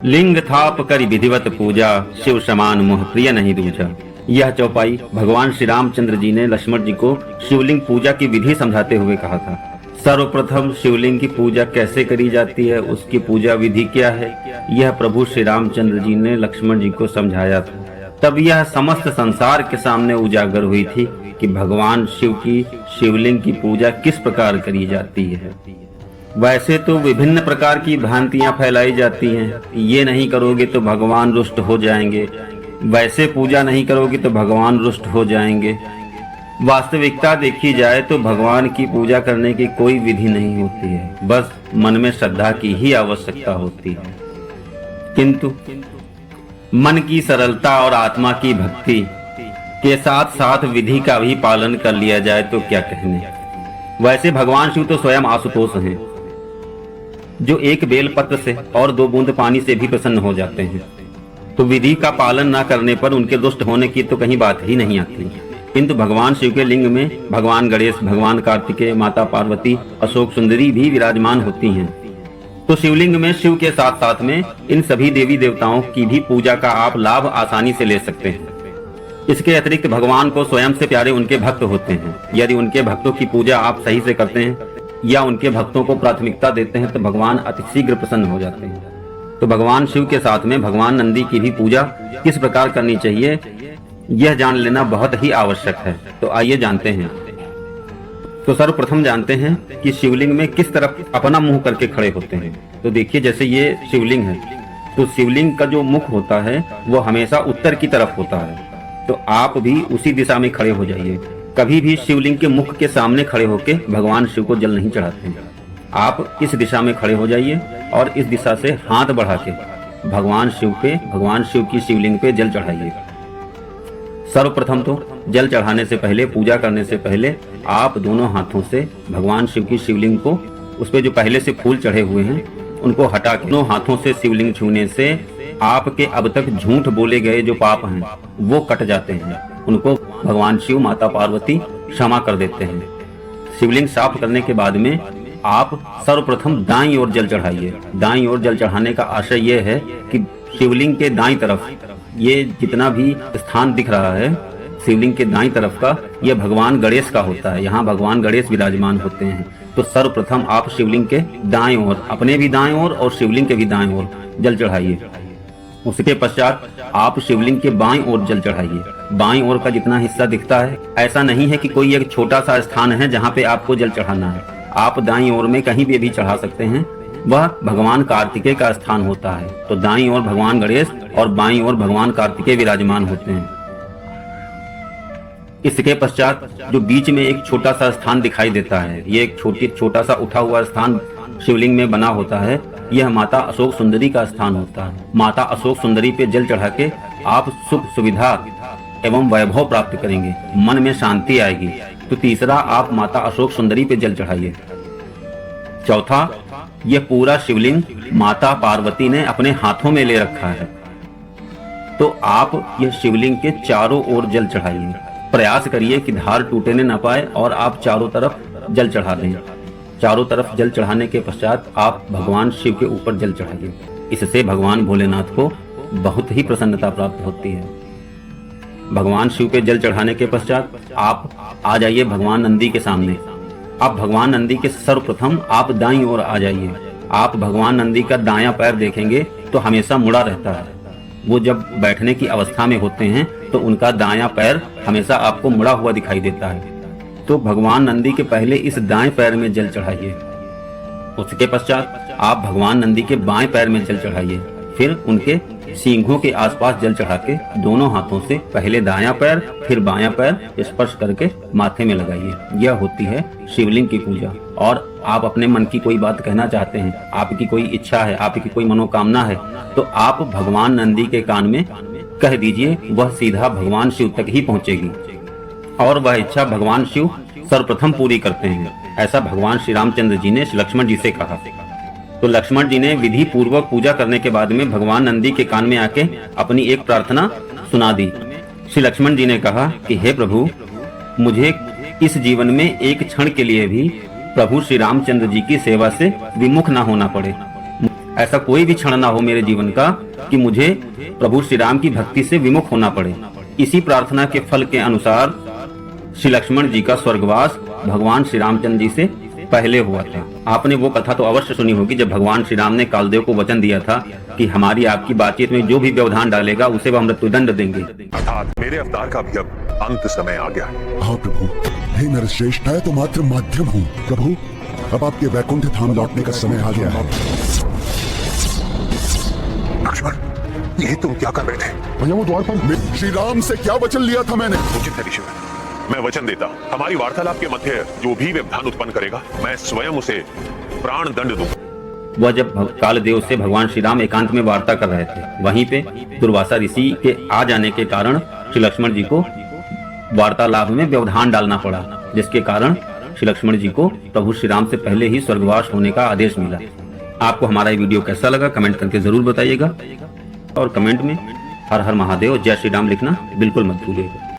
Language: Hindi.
लिंग थाप करि विधिवत पूजा, शिव समान मोह प्रिय नहीं दूजा। यह चौपाई भगवान श्री रामचंद्र जी ने लक्ष्मण जी को शिवलिंग पूजा की विधि समझाते हुए कहा था। सर्वप्रथम शिवलिंग की पूजा कैसे करी जाती है, उसकी पूजा विधि क्या है, यह प्रभु श्री रामचंद्र जी ने लक्ष्मण जी को समझाया था। तब यह समस्त संसार के सामने उजागर हुई थी कि भगवान शिव की शिवलिंग की पूजा किस प्रकार करी जाती है। वैसे तो विभिन्न प्रकार की भ्रांतियां फैलाई जाती हैं। ये नहीं करोगे तो भगवान रुष्ट हो जाएंगे, वैसे पूजा नहीं करोगे तो भगवान रुष्ट हो जाएंगे। वास्तविकता देखी जाए तो भगवान की पूजा करने की कोई विधि नहीं होती है, बस मन में श्रद्धा की ही आवश्यकता होती है। किंतु मन की सरलता और आत्मा की भक्ति के साथ साथ विधि का भी पालन कर लिया जाए तो क्या कहने। वैसे भगवान शिव तो स्वयं आशुतोष हैं, जो एक बेल पत्र से और 2 बूंद पानी से भी प्रसन्न हो जाते हैं। तो विधि का पालन न करने पर उनके दुष्ट होने की तो कहीं बात ही नहीं आती। किंतु भगवान शिव के लिंग में भगवान गणेश, भगवान कार्तिकेय, माता पार्वती, अशोक सुंदरी भी विराजमान होती हैं। तो शिवलिंग में शिव के साथ साथ में इन सभी देवी देवताओं की भी पूजा का आप लाभ आसानी से ले सकते हैं। इसके अतिरिक्त भगवान को स्वयं से प्यारे उनके भक्त होते हैं। यदि उनके भक्तों की पूजा आप सही से करते हैं या उनके भक्तों को प्राथमिकता देते हैं तो भगवान अतिशीघ्र प्रसन्न हो जाते हैं। तो भगवान शिव के साथ में भगवान नंदी की भी पूजा किस प्रकार करनी चाहिए, यह जान लेना बहुत ही आवश्यक है। तो आइए जानते हैं। तो सर्वप्रथम जानते हैं कि शिवलिंग में किस तरफ अपना मुंह करके खड़े होते हैं। तो देखिए, जैसे ये शिवलिंग है तो शिवलिंग का जो मुख होता है वो हमेशा उत्तर की तरफ होता है। तो आप भी उसी दिशा में खड़े हो जाइए। कभी भी शिवलिंग के मुख के सामने खड़े होकर भगवान शिव को जल नहीं चढ़ाते हैं। आप इस दिशा में खड़े हो जाइए और इस दिशा से हाथ बढ़ा के भगवान शिव की शिवलिंग पे जल चढ़ाइए। सर्वप्रथम तो जल चढ़ाने से पहले, पूजा करने से पहले आप दोनों हाथों से भगवान शिव की शिवलिंग को, उस पे जो पहले से फूल चढ़े हुए हैं उनको हटा के दोनों हाथों से शिवलिंग छूने से आपके अब तक झूठ बोले गए जो पाप हैं वो कट जाते हैं। उनको भगवान शिव, माता पार्वती क्षमा कर देते हैं। शिवलिंग साफ करने के बाद में आप सर्वप्रथम दाईं ओर जल चढ़ाइए। दाईं ओर जल चढ़ाने का आशय यह है कि शिवलिंग के दाईं तरफ ये जितना भी स्थान दिख रहा है शिवलिंग के दाईं तरफ का, यह भगवान गणेश का होता है। यहाँ भगवान गणेश विराजमान होते हैं। तो सर्वप्रथम आप शिवलिंग के दाएं ओर, अपने भी दाएं ओर और शिवलिंग के भी दाएं ओर जल चढ़ाइए। उसके पश्चात आप शिवलिंग के बाईं ओर जल चढ़ाइए। बाईं ओर का जितना हिस्सा दिखता है, ऐसा नहीं है कि कोई एक छोटा सा स्थान है जहाँ पे आपको जल चढ़ाना है। आप दाईं ओर में कहीं भी चढ़ा सकते हैं। वह भगवान कार्तिकेय का स्थान होता है। तो दाईं ओर भगवान गणेश और बाईं ओर भगवान कार्तिकेय विराजमान होते हैं। इसके पश्चात जो बीच में एक छोटा सा स्थान दिखाई देता है, ये एक छोटा सा उठा हुआ स्थान शिवलिंग में बना होता है। यह माता अशोक सुंदरी का स्थान होता है। माता अशोक सुंदरी पे जल चढ़ा के आप सुख, सुविधा एवं वैभव प्राप्त करेंगे, मन में शांति आएगी। तो तीसरा, आप माता अशोक सुंदरी पे जल चढ़ाइए। चौथा, यह पूरा शिवलिंग माता पार्वती ने अपने हाथों में ले रखा है। तो आप यह शिवलिंग के चारों ओर जल चढ़ाइए। प्रयास करिए कि धार टूटने न पाए और आप चारों तरफ जल चढ़ा दें। चारों तरफ जल चढ़ाने के पश्चात आप भगवान शिव के ऊपर जल चढ़ाइए। इससे भगवान भोलेनाथ को बहुत ही प्रसन्नता प्राप्त होती है। भगवान शिव पे जल चढ़ाने के पश्चात आप आ जाइए भगवान नंदी के सामने। आप भगवान नंदी के सर्वप्रथम आप दाईं ओर आ जाइए। आप भगवान नंदी का दायां पैर देखेंगे तो हमेशा मुड़ा रहता है। वो जब बैठने की अवस्था में होते हैं तो उनका दायां पैर हमेशा आपको मुड़ा हुआ दिखाई देता है। तो भगवान नंदी के पहले इस दाएं पैर में जल चढ़ाइए। उसके पश्चात आप भगवान नंदी के बाएं पैर में जल चढ़ाइए। फिर उनके सींगों के आसपास जल चढ़ा के दोनों हाथों से पहले दायां पैर फिर बायां पैर स्पर्श करके माथे में लगाइए। यह होती है शिवलिंग की पूजा। और आप अपने मन की कोई बात कहना चाहते हैं, आपकी कोई इच्छा है, आपकी कोई मनोकामना है, तो आप भगवान नंदी के कान में कह दीजिए। वह सीधा भगवान शिव तक ही पहुंचेगी और वह इच्छा भगवान शिव सर्वप्रथम पूरी करते हैं। ऐसा भगवान श्री रामचंद्र जी ने लक्ष्मण जी से कहा। तो लक्ष्मण जी ने विधि पूर्वक पूजा करने के बाद में भगवान नंदी के कान में आके अपनी एक प्रार्थना सुना दी। श्री लक्ष्मण जी ने कहा कि हे प्रभु, मुझे इस जीवन में एक क्षण के लिए भी प्रभु श्री रामचंद्र जी की सेवा से विमुख न होना पड़े। ऐसा कोई भी क्षण ना हो मेरे जीवन का कि मुझे प्रभु श्री राम की भक्ति से विमुख होना पड़े। इसी प्रार्थना के फल के अनुसार श्री लक्ष्मण जी का स्वर्गवास भगवान श्री रामचंद्र जी से पहले हुआ था। आपने वो कथा तो अवश्य सुनी होगी जब भगवान श्री राम ने कालदेव को वचन दिया था कि हमारी आपकी बातचीत में जो भी व्यवधान डालेगा उसे वह मृत्युदंड देंगे। अर्थात मेरे अवतार का भी अब अंत समय आ गया है। हाँ प्रभु, हे नरश्रेष्ठ, मैं तो मात्र माध्यम हूँ। प्रभु, अब आपके वैकुंठ धाम लौटने का समय आ गया है। लक्ष्मण, ये तुम क्या कर रहे थे? भैया वो द्वार पर श्री राम से क्या वचन लिया था मैंने? उचित है ऋषि, मैं वचन देता हमारी वार्तालाप के मध्य जो भी व्यवधान उत्पन्न करेगा मैं स्वयं उसे प्राण दंड दूं। वह जब कालदेव से भगवान श्री राम एकांत में वार्ता कर रहे थे, वहीं पे दुर्वासा ऋषि के आ जाने के कारण श्री लक्ष्मण जी को वार्तालाप में व्यवधान डालना पड़ा, जिसके कारण श्री लक्ष्मण जी को प्रभु श्री राम से पहले ही स्वर्गवास होने का आदेश मिला। आपको हमारा ये वीडियो कैसा लगा कमेंट करके जरूर बताइएगा और कमेंट में हर हर महादेव जय श्री राम लिखना बिल्कुल मत भूलिएगा।